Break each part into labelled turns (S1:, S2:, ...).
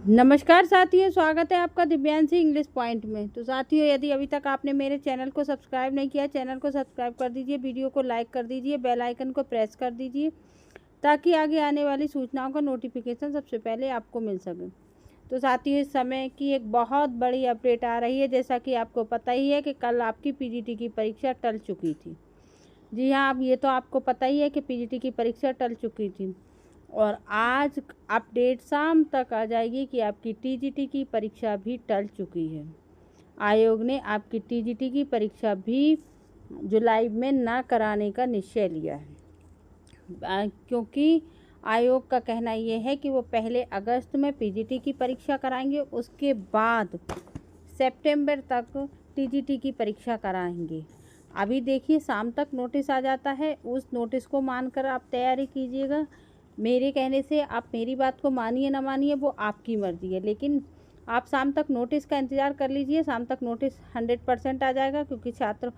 S1: नमस्कार साथियों, स्वागत है आपका दिव्यांशी इंग्लिश पॉइंट में। तो साथियों, यदि अभी तक आपने मेरे चैनल को सब्सक्राइब नहीं किया, चैनल को सब्सक्राइब कर दीजिए, वीडियो को लाइक कर दीजिए, बेल आइकन को प्रेस कर दीजिए ताकि आगे आने वाली सूचनाओं का नोटिफिकेशन सबसे पहले आपको मिल सके। तो साथियों, इस समय की एक बहुत बड़ी अपडेट आ रही है। जैसा कि आपको पता ही है कि कल आपकी पीजीटी की परीक्षा टल चुकी थी। जी हाँ, अब ये तो आपको पता ही है कि पीजीटी की परीक्षा टल चुकी थी और आज अपडेट शाम तक आ जाएगी कि आपकी टीजीटी की परीक्षा भी टल चुकी है। आयोग ने आपकी टीजीटी की परीक्षा भी जुलाई में ना कराने का निश्चय लिया है, क्योंकि आयोग का कहना ये है कि वो पहले अगस्त में पीजीटी की परीक्षा कराएंगे, उसके बाद सितंबर तक टीजीटी की परीक्षा कराएंगे। अभी देखिए, शाम तक नोटिस आ जाता है, उस नोटिस को मानकर आप तैयारी कीजिएगा। मेरे कहने से आप मेरी बात को मानिए ना मानिए वो आपकी मर्ज़ी है, लेकिन आप शाम तक नोटिस का इंतज़ार कर लीजिए। शाम तक नोटिस 100% आ जाएगा, क्योंकि छात्र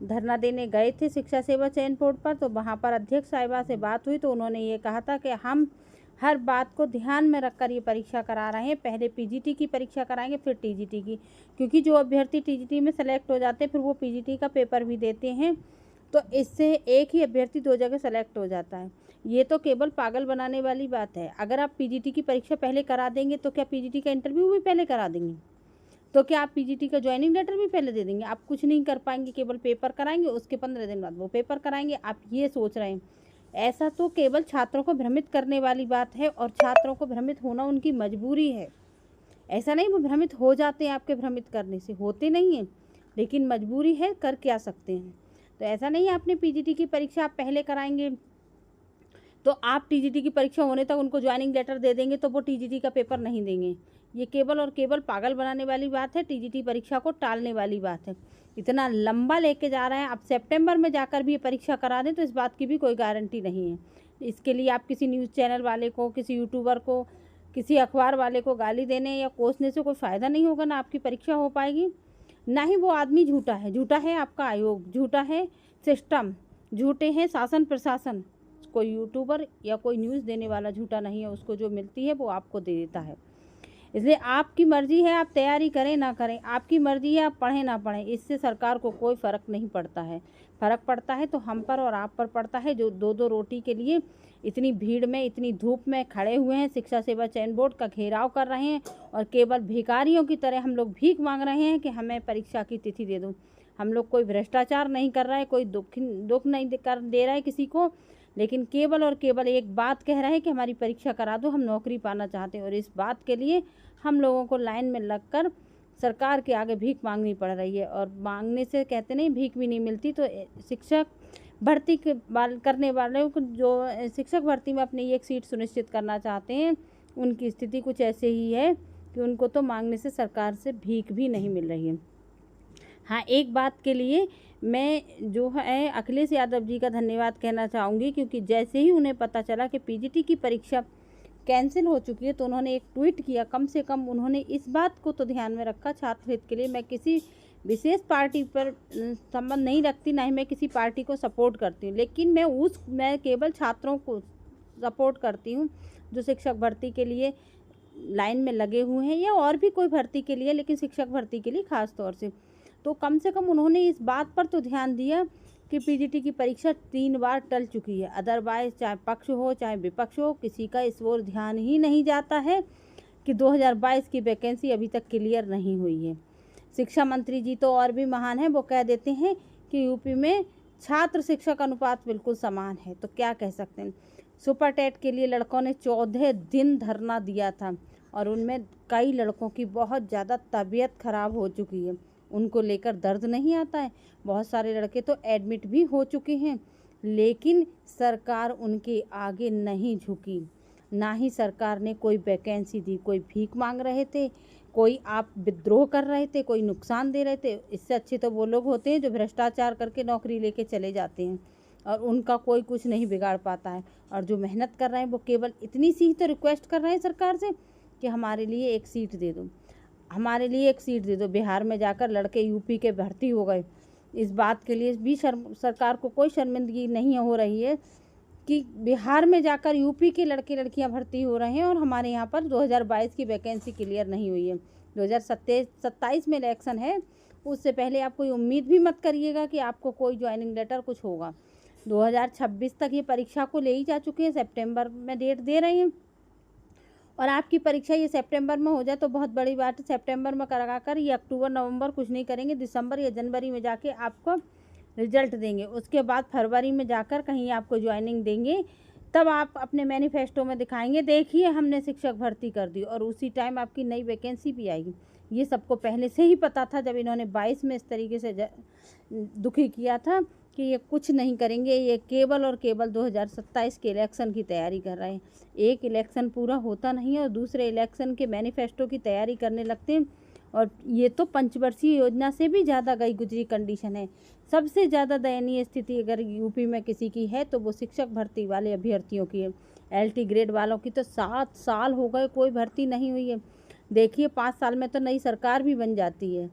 S1: धरना देने गए थे शिक्षा सेवा चयन बोर्ड पर। तो वहाँ पर अध्यक्ष साहिबा से बात हुई तो उन्होंने ये कहा था कि हम हर बात को ध्यान में रखकर ये परीक्षा करा रहे हैं। पहले पीजीटी की परीक्षा कराएंगे, फिर टीजीटी की, क्योंकि जो अभ्यर्थी टीजीटी में सेलेक्ट हो जाते हैं फिर वो पीजीटी का पेपर भी देते हैं। तो इससे एक ही अभ्यर्थी 2 जगह सेलेक्ट हो जाता है। ये तो केवल पागल बनाने वाली बात है। अगर आप पीजीटी की परीक्षा पहले करा देंगे तो क्या पीजीटी का इंटरव्यू भी पहले करा देंगे? तो क्या आप पीजीटी का ज्वाइनिंग लेटर भी पहले दे देंगे? आप कुछ नहीं कर पाएंगे, केवल पेपर कराएंगे, उसके 15 दिन बाद वो पेपर कराएंगे। आप ये सोच रहे हैं। ऐसा तो केवल छात्रों को भ्रमित करने वाली बात है और छात्रों को भ्रमित होना उनकी मजबूरी है। ऐसा नहीं वो भ्रमित हो जाते हैं, आपके भ्रमित करने से होते नहीं हैं, लेकिन मजबूरी है, कर क्या सकते हैं। तो ऐसा नहीं है आपने पीजीटी की परीक्षा आप पहले कराएंगे तो आप टीजीटी की परीक्षा होने तक उनको ज्वाइनिंग लेटर दे देंगे तो वो टीजीटी का पेपर नहीं देंगे। ये केवल और केवल पागल बनाने वाली बात है, टीजीटी परीक्षा को टालने वाली बात है। इतना लंबा लेके जा रहे हैं। आप सितंबर में जाकर भी ये परीक्षा करा दें तो इस बात की भी कोई गारंटी नहीं है। इसके लिए आप किसी न्यूज़ चैनल वाले को, किसी यूट्यूबर को, किसी अखबार वाले को गाली देने या कोसने से कोई फ़ायदा नहीं होगा। ना आपकी परीक्षा हो पाएगी, ना ही वो आदमी झूठा है। झूठा है आपका आयोग, झूठा है सिस्टम, झूठे हैं शासन प्रशासन। कोई यूट्यूबर या कोई न्यूज़ देने वाला झूठा नहीं है। उसको जो मिलती है वो आपको दे देता है। इसलिए आपकी मर्ज़ी है, आप तैयारी करें ना करें, आपकी मर्ज़ी है, आप पढ़ें ना पढ़ें, इससे सरकार को कोई फ़र्क नहीं पड़ता है। फ़र्क पड़ता है तो हम पर और आप पर पड़ता है, जो 2-2 रोटी के लिए इतनी भीड़ में, इतनी धूप में खड़े हुए हैं, शिक्षा सेवा चयन बोर्ड का घेराव कर रहे हैं और केवल भिखारियों की तरह हम लोग भीख मांग रहे हैं कि हमें परीक्षा की तिथि दे दो। हम लोग कोई भ्रष्टाचार नहीं कर रहे हैं, कोई दुख नहीं कर दे रहा है किसी को, लेकिन केवल और केवल एक बात कह रहे हैं कि हमारी परीक्षा करा दो, हम नौकरी पाना चाहते हैं। और इस बात के लिए हम लोगों को लाइन में लगकर सरकार के आगे भीख मांगनी पड़ रही है। और मांगने से कहते नहीं, भीख भी नहीं मिलती। तो शिक्षक भर्ती करने वाले को, जो शिक्षक भर्ती में अपनी एक सीट सुनिश्चित करना चाहते हैं, उनकी स्थिति कुछ ऐसे ही है कि उनको तो मांगने से सरकार से भीख भी नहीं मिल रही है। हाँ, एक बात के लिए मैं जो है अखिलेश यादव जी का धन्यवाद कहना चाहूँगी, क्योंकि जैसे ही उन्हें पता चला कि पीजीटी की परीक्षा कैंसिल हो चुकी है तो उन्होंने एक ट्वीट किया। कम से कम उन्होंने इस बात को तो ध्यान में रखा छात्र हित के लिए। मैं किसी विशेष पार्टी पर संबंध नहीं रखती, ना ही मैं किसी पार्टी को सपोर्ट करती हूँ, लेकिन मैं केवल छात्रों को सपोर्ट करती हूँ जो शिक्षक भर्ती के लिए लाइन में लगे हुए हैं, या और भी कोई भर्ती के लिए, लेकिन शिक्षक भर्ती के लिए ख़ास तौर से। तो कम से कम उन्होंने इस बात पर तो ध्यान दिया कि पीजीटी की परीक्षा 3 बार टल चुकी है। अदरवाइज़ चाहे पक्ष हो चाहे विपक्ष हो, किसी का इस ओर ध्यान ही नहीं जाता है कि 2022 की वैकेंसी अभी तक क्लियर नहीं हुई है। शिक्षा मंत्री जी तो और भी महान हैं, वो कह देते हैं कि यूपी में छात्र शिक्षक अनुपात बिल्कुल समान है। तो क्या कह सकते हैं। सुपर टेट के लिए लड़कों ने 14 दिन धरना दिया था और उनमें कई लड़कों की बहुत ज़्यादा तबीयत खराब हो चुकी है। उनको लेकर दर्द नहीं आता है। बहुत सारे लड़के तो एडमिट भी हो चुके हैं, लेकिन सरकार उनके आगे नहीं झुकी। ना ही सरकार ने कोई वैकेंसी दी। कोई भीख मांग रहे थे, कोई आप विद्रोह कर रहे थे, कोई नुकसान दे रहे थे। इससे अच्छे तो वो लोग होते हैं जो भ्रष्टाचार करके नौकरी लेके चले जाते हैं और उनका कोई कुछ नहीं बिगाड़ पाता है। और जो मेहनत कर रहे हैं वो केवल इतनी सी ही तो रिक्वेस्ट कर रहे हैं सरकार से कि हमारे लिए एक सीट दे दो, हमारे लिए एक सीट दे दो। बिहार में जाकर लड़के यूपी के भर्ती हो गए। इस बात के लिए भी सरकार को कोई शर्मिंदगी नहीं हो रही है कि बिहार में जाकर यूपी के लड़के लड़कियां भर्ती हो रहे हैं और हमारे यहाँ पर 2022 की वैकेंसी क्लियर नहीं हुई है। 2027 में इलेक्शन है, उससे पहले आप कोई उम्मीद भी मत करिएगा कि आपको कोई ज्वाइनिंग लेटर कुछ होगा। 2026 तक ये परीक्षा को ले ही जा चुके हैं, सितंबर में डेट दे रहे हैं और आपकी परीक्षा ये सितंबर में हो जाए तो बहुत बड़ी बात है। सितंबर में करा कर ये अक्टूबर नवंबर कुछ नहीं करेंगे, दिसंबर या जनवरी में जाके आपको रिजल्ट देंगे। उसके बाद फरवरी में जाकर कहीं आपको ज्वाइनिंग देंगे, तब आप अपने मैनिफेस्टो में दिखाएंगे देखिए हमने शिक्षक भर्ती कर दी, और उसी टाइम आपकी नई वैकेंसी भी आएगी। ये सबको पहले से ही पता था जब इन्होंने 22 में इस तरीके से दुखी किया था कि ये कुछ नहीं करेंगे, ये केवल और केवल 2027 के इलेक्शन की तैयारी कर रहे हैं। एक इलेक्शन पूरा होता नहीं है और दूसरे इलेक्शन के मैनिफेस्टो की तैयारी करने लगते हैं, और ये तो पंचवर्षीय योजना से भी ज़्यादा गई गुजरी कंडीशन है। सबसे ज़्यादा दयनीय स्थिति अगर यूपी में किसी की है तो वो शिक्षक भर्ती वाले अभ्यर्थियों की है। LT ग्रेड वालों की तो 7 साल हो गए कोई भर्ती नहीं हुई है। देखिए 5 साल में तो नई सरकार भी बन जाती है,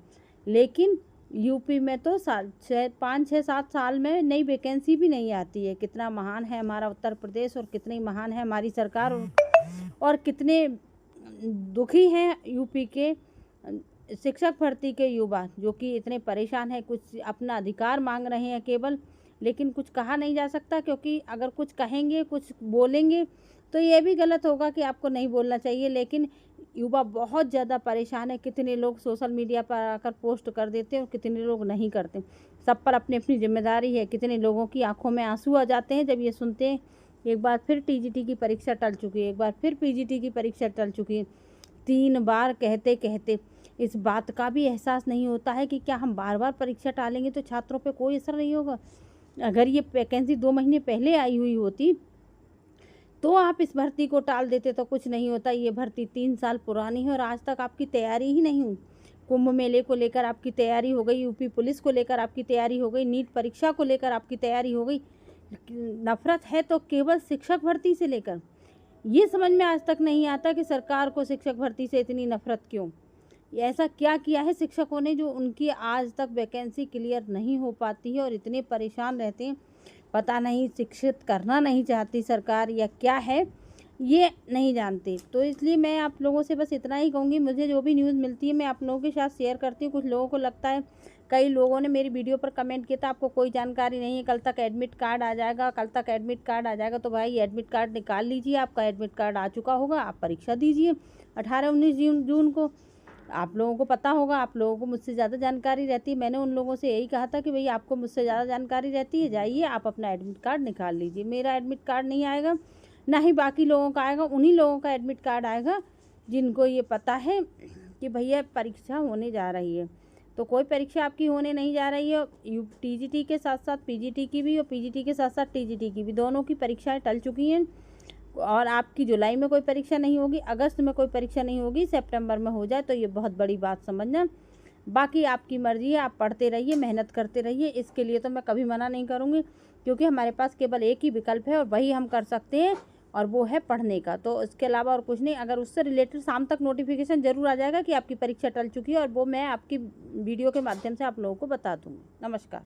S1: लेकिन यूपी में तो 5, 6, 7 साल में नई वैकेंसी भी नहीं आती है। कितना महान है हमारा उत्तर प्रदेश और कितनी महान है हमारी सरकार, और कितने दुखी हैं यूपी के शिक्षक भर्ती के युवा जो कि इतने परेशान हैं। कुछ अपना अधिकार मांग रहे हैं केवल, लेकिन कुछ कहा नहीं जा सकता, क्योंकि अगर कुछ कहेंगे कुछ बोलेंगे तो ये भी गलत होगा कि आपको नहीं बोलना चाहिए। लेकिन युवा बहुत ज़्यादा परेशान है। कितने लोग सोशल मीडिया पर आकर पोस्ट कर देते हैं और कितने लोग नहीं करते। सब पर अपनी अपनी जिम्मेदारी है। कितने लोगों की आंखों में आंसू आ जाते हैं जब ये सुनते हैं एक बार फिर TGT की परीक्षा टल चुकी है, एक बार फिर PGT की परीक्षा टल चुकी है। 3 बार कहते कहते इस बात का भी एहसास नहीं होता है कि क्या हम बार बार परीक्षा टालेंगे तो छात्रों पे कोई असर नहीं होगा। अगर ये वैकेंसी 2 महीने पहले आई हुई होती तो आप इस भर्ती को टाल देते तो कुछ नहीं होता। ये भर्ती 3 साल पुरानी है और आज तक आपकी तैयारी ही नहीं हुई। कुंभ मेले को लेकर आपकी तैयारी हो गई, यूपी पुलिस को लेकर आपकी तैयारी हो गई, नीट परीक्षा को लेकर आपकी तैयारी हो गई। नफरत है तो केवल शिक्षक भर्ती से लेकर। ये समझ में आज तक नहीं आता कि सरकार को शिक्षक भर्ती से इतनी नफरत क्यों। ऐसा क्या किया है शिक्षकों ने जो उनकी आज तक वैकेंसी क्लियर नहीं हो पाती है और इतने परेशान रहते हैं। पता नहीं शिक्षित करना नहीं चाहती सरकार या क्या है, ये नहीं जानते। तो इसलिए मैं आप लोगों से बस इतना ही कहूँगी, मुझे जो भी न्यूज़ मिलती है मैं आप लोगों के साथ शेयर करती हूँ। कुछ लोगों को लगता है, कई लोगों ने मेरी वीडियो पर कमेंट किया था आपको कोई जानकारी नहीं है, कल तक एडमिट कार्ड आ जाएगा, कल तक एडमिट कार्ड आ जाएगा। तो भाई एडमिट कार्ड निकाल लीजिए, आपका एडमिट कार्ड आ चुका होगा, आप परीक्षा दीजिए 18-19 जून को। आप लोगों को पता होगा, आप लोगों को मुझसे ज़्यादा जानकारी रहती है। मैंने उन लोगों से यही कहा था कि भाई आपको मुझसे ज़्यादा जानकारी रहती है, जाइए आप अपना एडमिट कार्ड निकाल लीजिए। मेरा एडमिट कार्ड नहीं आएगा, ना ही बाकी लोगों का आएगा। उन्हीं लोगों का एडमिट कार्ड आएगा जिनको ये पता है कि भैया परीक्षा होने जा रही है। तो कोई परीक्षा आपकी होने नहीं जा रही है। TGT के साथ साथ PGT की भी और PGT के साथ साथ TGT की भी, दोनों की परीक्षाएँ टल चुकी हैं। और आपकी जुलाई में कोई परीक्षा नहीं होगी, अगस्त में कोई परीक्षा नहीं होगी, सितंबर में हो जाए तो ये बहुत बड़ी बात समझना। बाकी आपकी मर्ज़ी है, आप पढ़ते रहिए, मेहनत करते रहिए। इसके लिए तो मैं कभी मना नहीं करूँगी, क्योंकि हमारे पास केवल एक ही विकल्प है और वही हम कर सकते हैं, और वो है पढ़ने का। तो इसके अलावा और कुछ नहीं। अगर उससे रिलेटेड शाम तक नोटिफिकेशन ज़रूर आ जाएगा कि आपकी परीक्षा टल चुकी है, और वो मैं आपकी वीडियो के माध्यम से आप लोगों को बता दूँगी। नमस्कार।